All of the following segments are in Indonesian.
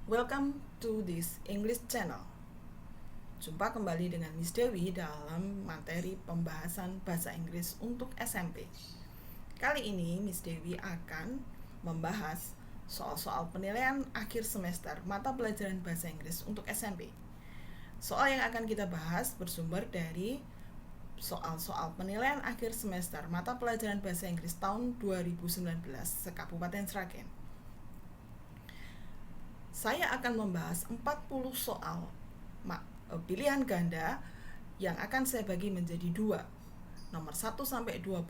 Welcome to this English channel. Jumpa kembali dengan Miss Dewi dalam materi pembahasan bahasa Inggris untuk SMP. Kali ini Miss Dewi akan membahas soal-soal penilaian akhir semester mata pelajaran bahasa Inggris untuk SMP. Soal yang akan kita bahas bersumber dari soal-soal penilaian akhir semester mata pelajaran bahasa Inggris tahun 2019 se-Kabupaten Sragen. Saya akan membahas 40 soal pilihan ganda yang akan saya bagi menjadi 2. Nomor 1 sampai 20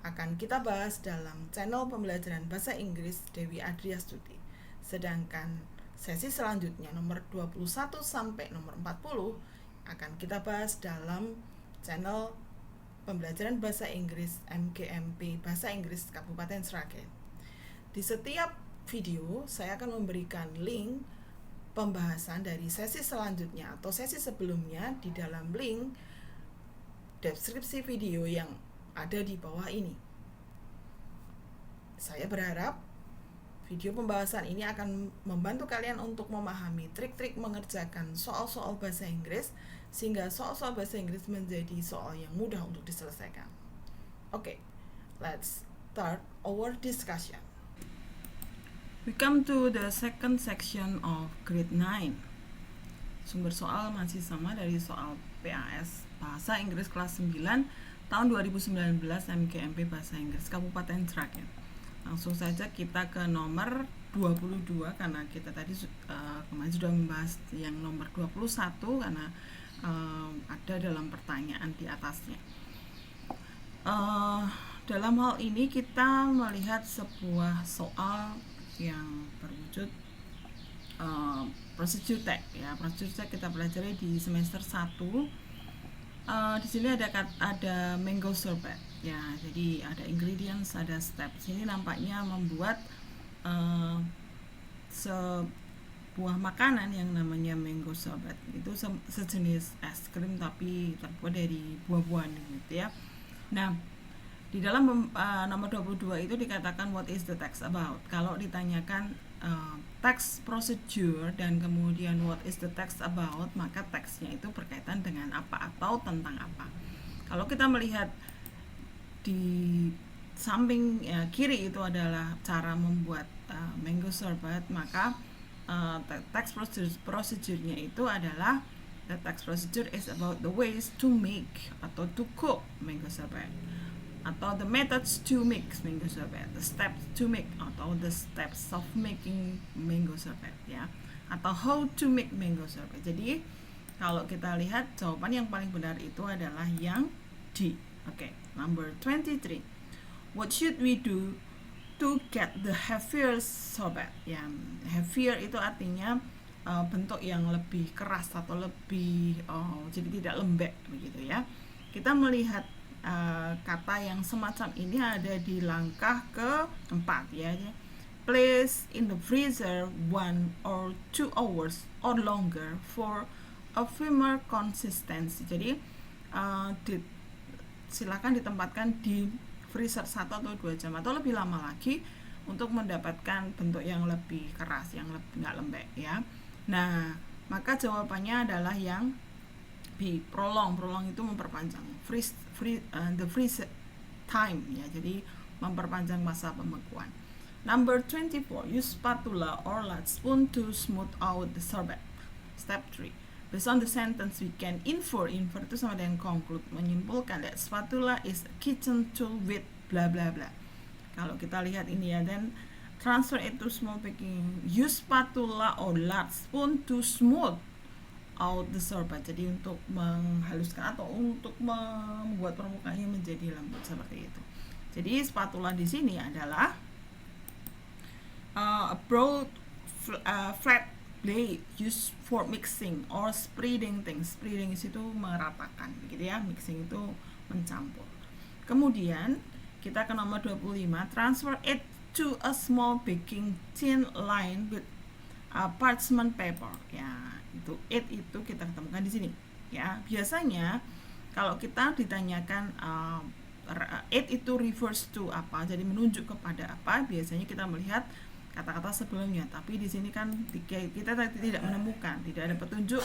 akan kita bahas dalam channel pembelajaran bahasa Inggris Dewi Adriastuti. Sedangkan sesi selanjutnya nomor 21 sampai nomor 40 akan kita bahas dalam channel pembelajaran bahasa Inggris MGMP Bahasa Inggris Kabupaten Sragen. Di setiap video saya akan memberikan link pembahasan dari sesi selanjutnya atau sesi sebelumnya di dalam link deskripsi video yang ada di bawah ini. Saya berharap video pembahasan ini akan membantu kalian untuk memahami trik-trik mengerjakan soal-soal bahasa Inggris sehingga soal-soal bahasa Inggris menjadi soal yang mudah untuk diselesaikan. Oke, let's start our discussion. We come to the second section of grade 9. Sumber soal masih sama dari soal PAS Bahasa Inggris kelas 9 tahun 2019 MGMP Bahasa Inggris Kabupaten Sragen. Langsung saja kita ke nomor 22 karena kita tadi kemarin sudah membahas yang nomor 21 karena ada dalam pertanyaan di atasnya. Dalam hal ini kita melihat sebuah soal yang berwujud procedure tag ya. Procedure tag kita pelajari di semester 1. Di sini ada mango sorbet ya. Jadi ada ingredients, ada steps. Ini nampaknya membuat sebuah makanan yang namanya mango sorbet. Itu sejenis es krim tapi terbuat dari buah-buahan gitu ya. Nah, di dalam nomor 22 itu dikatakan what is the text about. Kalau ditanyakan text procedure dan kemudian what is the text about, maka teksnya itu berkaitan dengan apa atau tentang apa. Kalau kita melihat di samping kiri itu adalah cara membuat mango sorbet, maka text procedure-nya itu adalah the text procedure is about the ways to make atau to cook mango sorbet, atau the methods to make mango sorbet, the steps to make atau the steps of making mango sorbet ya, atau how to make mango sorbet. Jadi kalau kita lihat jawaban yang paling benar itu adalah yang D. Oke, number 23. What should we do to get the heavier sorbet? Ya, heavier itu artinya bentuk yang lebih keras atau lebih jadi tidak lembek begitu ya. Kita melihat kata yang semacam ini ada di langkah keempat ya. Place in the freezer 1 or 2 hours or longer for a firmer consistency. Jadi silakan ditempatkan di freezer 1 atau 2 jam atau lebih lama lagi untuk mendapatkan bentuk yang lebih keras, yang lebih nggak lembek ya. Nah, maka jawabannya adalah yang B, prolong itu memperpanjang the freeze time ya, jadi memperpanjang masa pembekuan. Number 24, use spatula or large spoon to smooth out the sorbet. Step 3, based on the sentence we can infer itu sama dengan conclude, menyimpulkan that spatula is a kitchen tool with bla bla bla. Kalau kita lihat ini ya, then transfer it to small baking, use spatula or large spoon to smooth out the sorbet, jadi untuk menghaluskan atau untuk membuat permukaannya menjadi lembut seperti itu. Jadi spatula di sini adalah a broad flat blade used for mixing or spreading things. Spreading itu meratakan begitu ya, mixing itu mencampur. Kemudian kita ke nomor 25, transfer it to a small baking tin lined with parchment paper ya. Itu kita ketemukan di sini ya. Biasanya kalau kita ditanyakan it itu refers to apa, jadi menunjuk kepada apa, biasanya kita melihat kata-kata sebelumnya. Tapi di sini kan kita tidak menemukan, tidak ada petunjuk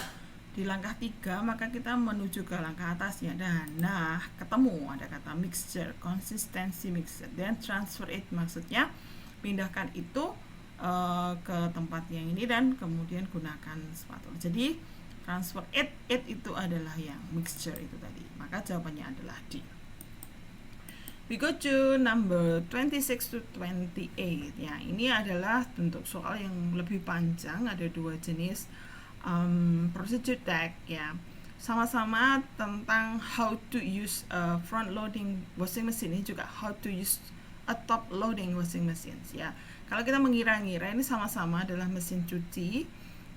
di langkah 3, maka kita menuju ke langkah atasnya. Dan nah, ketemu ada kata mixture, consistency mixture, dan transfer it, maksudnya pindahkan itu ke tempat yang ini dan kemudian gunakan spatula. Jadi transfer it itu adalah yang mixture itu tadi. Maka jawabannya adalah D. We go to number 26 to 28. Ya, ini adalah bentuk soal yang lebih panjang, ada 2 jenis procedure tag ya. Sama-sama tentang how to use a front loading washing machine, ini juga how to use a top loading washing machine ya. Kalau kita mengira-ngira ini sama-sama adalah mesin cuci,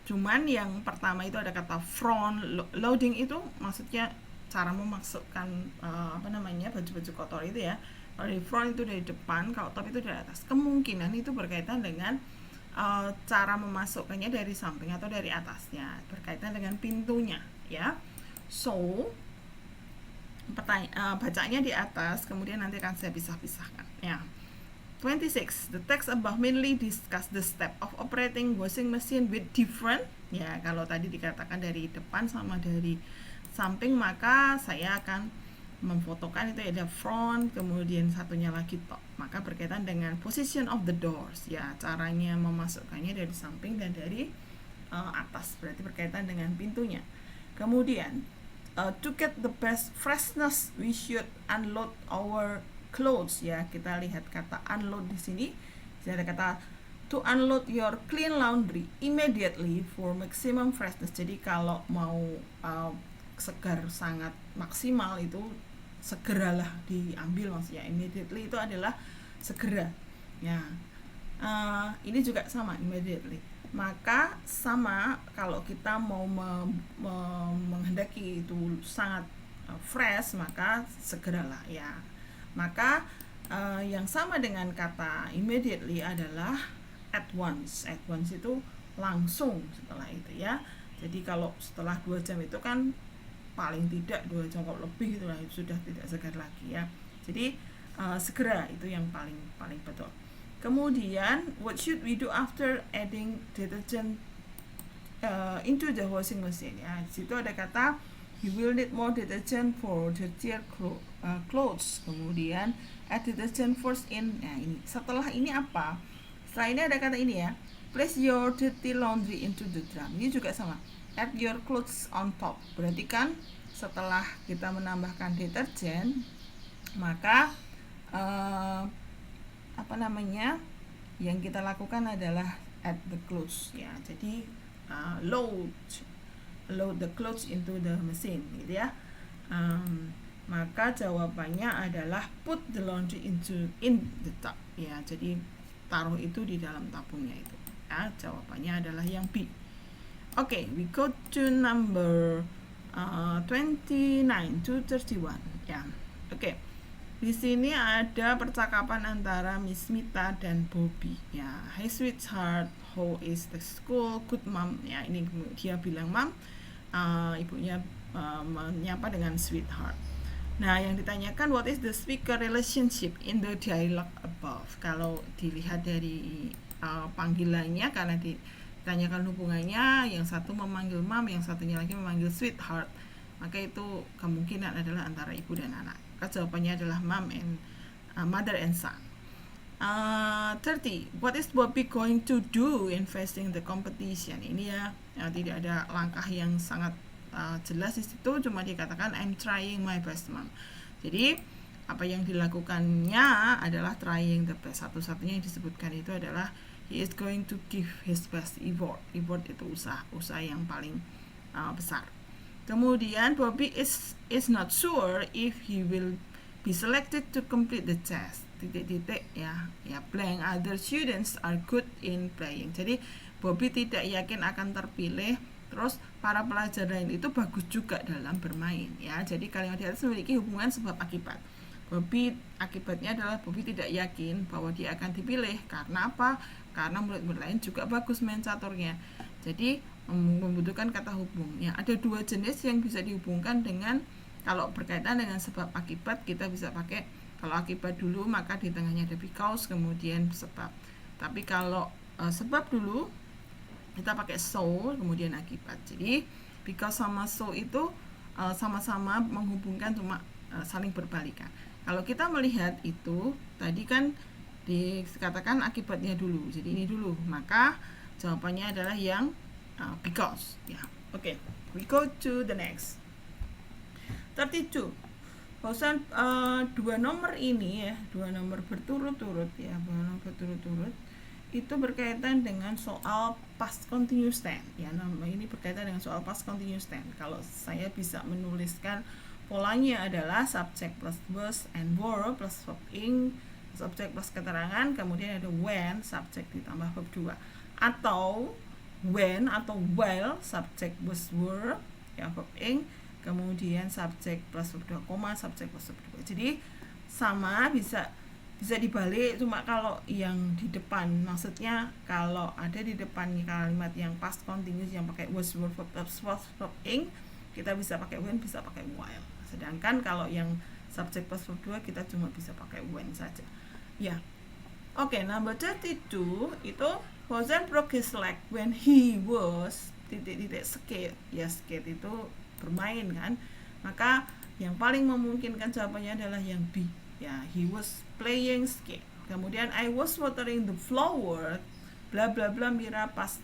cuman yang pertama itu ada kata front loading, itu maksudnya cara memasukkan baju-baju kotor itu ya. Kalau di front itu dari depan, kalau top itu dari atas. Kemungkinan itu berkaitan dengan cara memasukkannya dari samping atau dari atasnya, berkaitan dengan pintunya ya. So bacanya di atas, kemudian nanti akan saya pisah-pisahkan ya. 26. The text above mainly discuss the step of operating washing machine with different. Ya, kalau tadi dikatakan dari depan sama dari samping, maka saya akan memfotokan itu ada front, kemudian satunya lagi top. Maka berkaitan dengan position of the doors. Ya, caranya memasukkannya dari samping dan dari atas. Berarti berkaitan dengan pintunya. Kemudian to get the best freshness, we should unload our clothes ya. Kita lihat kata unload di sini. Jadi ada kata to unload your clean laundry immediately for maximum freshness. Jadi kalau mau segar sangat maksimal itu segeralah diambil, maksudnya immediately itu adalah segera ya. Ini juga sama, immediately. Maka sama kalau kita mau menghendaki itu sangat fresh, maka segeralah ya. Maka yang sama dengan kata immediately adalah at once. At once itu langsung setelah itu ya. Jadi kalau setelah 2 jam itu kan paling tidak 2 jam kalau lebih itulah itu sudah tidak segar lagi ya. Jadi segera itu yang paling betul. Kemudian what should we do after adding detergent into the washing machine ya. Di situ ada kata you will need more detergent for dirtier clothes. Kemudian add detergent first in. Nah, ini setelah ini apa? Setelah ini ada kata ini ya. Place your dirty laundry into the drum. Ini juga sama. Add your clothes on top. Berarti kan setelah kita menambahkan deterjen, maka yang kita lakukan adalah add the clothes ya. Jadi load the clothes into the machine gitu ya. Maka jawabannya adalah put the laundry in the tub ya. Jadi taruh itu di dalam tabungnya itu ya. Jawabannya adalah yang B. Oke, we go to number 29 to 31 ya. Oke. Di sini ada percakapan antara Miss Mita dan Bobby ya. Hey sweetheart, how is the school? Good mom ya. Ini dia bilang mom, ibunya menyapa dengan sweetheart. Nah, yang ditanyakan what is the speaker relationship in the dialogue above. Kalau dilihat dari panggilannya, karena ditanyakan hubungannya, yang satu memanggil mom, yang satunya lagi memanggil sweetheart, maka itu kemungkinan adalah antara ibu dan anak. Maka jawabannya adalah mother and son. 30. What is Bobby going to do in facing the competition? Ini ya, tidak ada langkah yang sangat jelas di situ, cuma dikatakan I'm trying my best mom. Jadi apa yang dilakukannya adalah trying the best. Satu-satunya yang disebutkan itu adalah he is going to give his best effort. Effort itu usaha yang paling besar. Kemudian Bobby is not sure if he will be selected to complete the test. Titik-titik ya blank. Other students are good in playing. Jadi Bobby tidak yakin akan terpilih. Terus para pelajar lain itu bagus juga dalam bermain ya. Jadi kalimat di atas memiliki hubungan sebab akibat. Bobby, akibatnya adalah Bobby tidak yakin bahwa dia akan dipilih. Karena apa? Karena murid-murid lain juga bagus main caturnya. Jadi membutuhkan kata hubung ya. Ada 2 jenis yang bisa dihubungkan dengan, kalau berkaitan dengan sebab akibat kita bisa pakai, kalau akibat dulu maka di tengahnya ada because, kemudian sebab. Tapi kalau sebab dulu kita pakai so, kemudian akibat. Jadi because sama so itu sama-sama menghubungkan, cuma saling berbalikan. Kalau kita melihat itu tadi kan dikatakan akibatnya dulu, jadi ini dulu, maka jawabannya adalah yang because ya. Oke, we go to the next 32. Bahwasan dua nomor ini ya, dua nomor berturut-turut ya, itu berkaitan dengan soal past continuous tense ya. Nama ini berkaitan dengan soal past continuous tense. Kalau saya bisa menuliskan polanya adalah subject plus was and were plus verb ing, subjek plus keterangan, kemudian ada when, subjek ditambah verb 2, atau when atau while, subjek was were ya verb ing, kemudian subjek plus verb 2, koma, subjek plus verb 2. Jadi sama, bisa dibalik, cuma kalau yang di depan, maksudnya kalau ada di depan kalimat yang past continuous yang pakai was, were, verb, verb ing, kita bisa pakai when, bisa pakai while. Sedangkan kalau yang subjek plus verb 2 kita cuma bisa pakai when saja. Ya. Oke, number 32 itu wasn't broke his leg when he was skate. Ya, skate itu bermain kan. Maka yang paling memungkinkan jawabannya adalah yang B. Ya, he was playing skate. Kemudian I was watering the flower, bla bla bla, Mira passed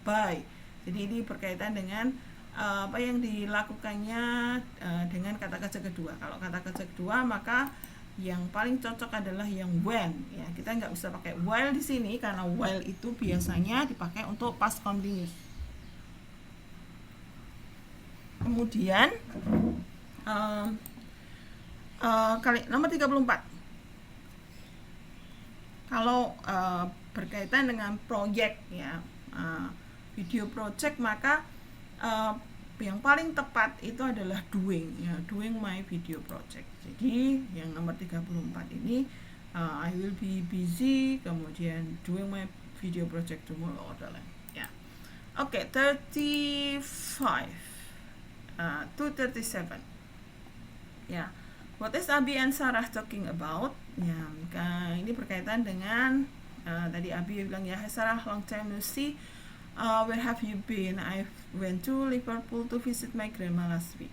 by. Jadi ini berkaitan dengan apa yang dilakukannya dengan kata kerja kedua. Kalau kata kerja kedua maka yang paling cocok adalah yang when ya. Kita nggak bisa pakai while di sini karena while itu biasanya dipakai untuk past continuous. Kemudian nomor 34. Kalau berkaitan dengan proyek ya, video project, maka yang paling tepat itu adalah doing ya, doing my video project. Jadi yang nomor 34 ini I will be busy, kemudian doing my video project tomorrow adalah ya. Oke, 35 to 37 ya. What is Abi and Sarah talking about? Ya, ini berkaitan dengan tadi Abi bilang ya, Sarah, long time no see. Where have you been? I went to Liverpool to visit my grandma last week.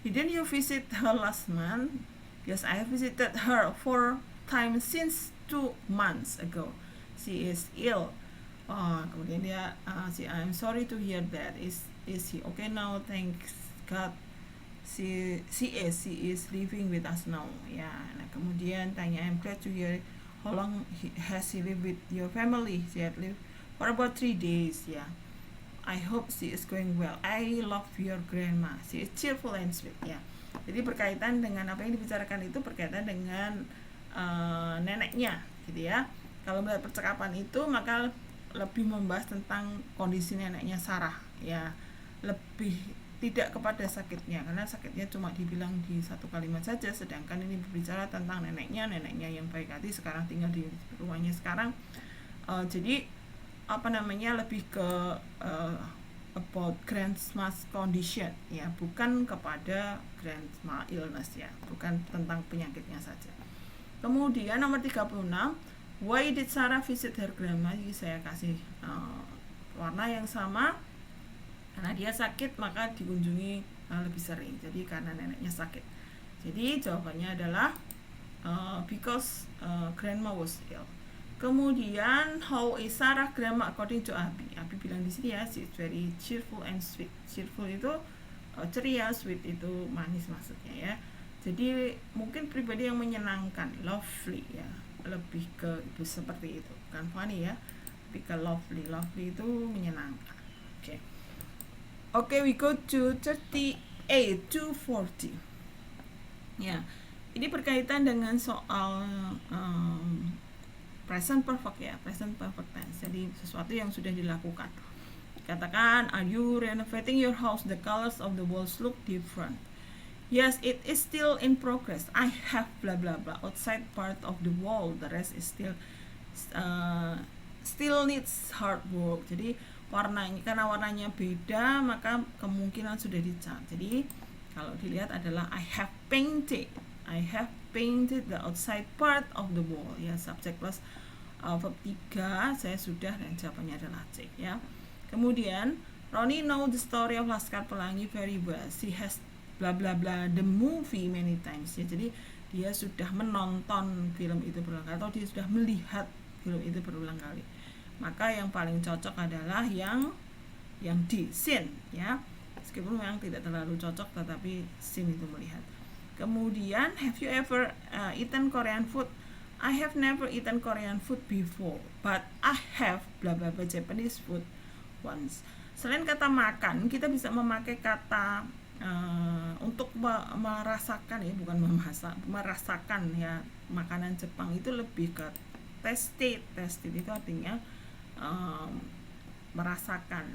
Didn't you visit her last month? Yes, I have visited her 4 times since 2 months ago. She is ill. Kemudian dia, I'm sorry to hear that. Is she okay now? Thanks God. She is living with us now. Ya, nah kemudian tanya, I'm glad to hear. How long has she lived with your family? She had lived for about 3 days. Ya, I hope she is going well. I love your grandma. She is cheerful and sweet. Ya, jadi berkaitan dengan apa yang dibicarakan itu berkaitan dengan neneknya, gitu ya. Kalau melihat percakapan itu maka lebih membahas tentang kondisi neneknya Sarah. Ya, lebih tidak kepada sakitnya, karena sakitnya cuma dibilang di satu kalimat saja, sedangkan ini berbicara tentang neneknya yang baik hati, sekarang tinggal di rumahnya sekarang. Jadi lebih ke about grandma's condition ya, bukan kepada grandma illness ya, bukan tentang penyakitnya saja. Kemudian nomor 36, why did Sarah visit her grandma? Jadi saya kasih warna yang sama. Karena dia sakit maka dikunjungi lebih sering. Jadi karena neneknya sakit. Jadi jawabannya adalah because grandma was ill. Kemudian how is Sarah grandma according to Abi? Abi bilang di sini ya, she is very cheerful and sweet. Cheerful itu ceria, sweet itu manis maksudnya ya. Jadi mungkin pribadi yang menyenangkan, lovely ya. Lebih ke itu seperti itu. Bukan funny ya. Tapi ke lovely. Lovely itu menyenangkan. Oke. Oke, we go to 38 to 40. Ya, ini berkaitan dengan soal present perfect ya, present perfect tense. Jadi sesuatu yang sudah dilakukan. Katakan, are you renovating your house? The colors of the walls look different. Yes, it is still in progress. I have blah blah blah outside part of the wall. The rest is still needs hard work. Jadi warnanya, karena warnanya beda maka kemungkinan sudah dicat. Jadi kalau dilihat adalah I have painted the outside part of the wall ya, subject plus verb 3 saya sudah dan jawabannya adalah C ya. Kemudian Ronnie know the story of Laskar Pelangi very well. She has bla bla bla the movie many times ya. Jadi dia sudah menonton film itu berulang kali atau dia sudah melihat film itu berulang kali. Maka yang paling cocok adalah yang D, seen ya. Meskipun memang tidak terlalu cocok tetapi seen itu melihat. Kemudian have you ever eaten Korean food? I have never eaten Korean food before, but I have bla bla bla Japanese food once. Selain kata makan, kita bisa memakai kata untuk merasakan ya, bukan memasak, merasakan ya makanan Jepang itu lebih ke taste. Taste itu artinya merasakan.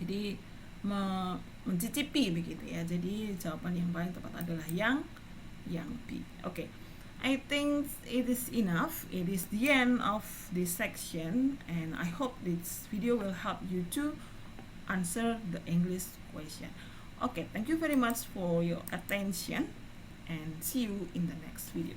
Jadi mencicipi begitu ya. Jadi jawaban yang paling tepat adalah yang B. Oke. I think it is enough. It is the end of this section and I hope this video will help you to answer the English question. Okay, thank you very much for your attention and see you in the next video.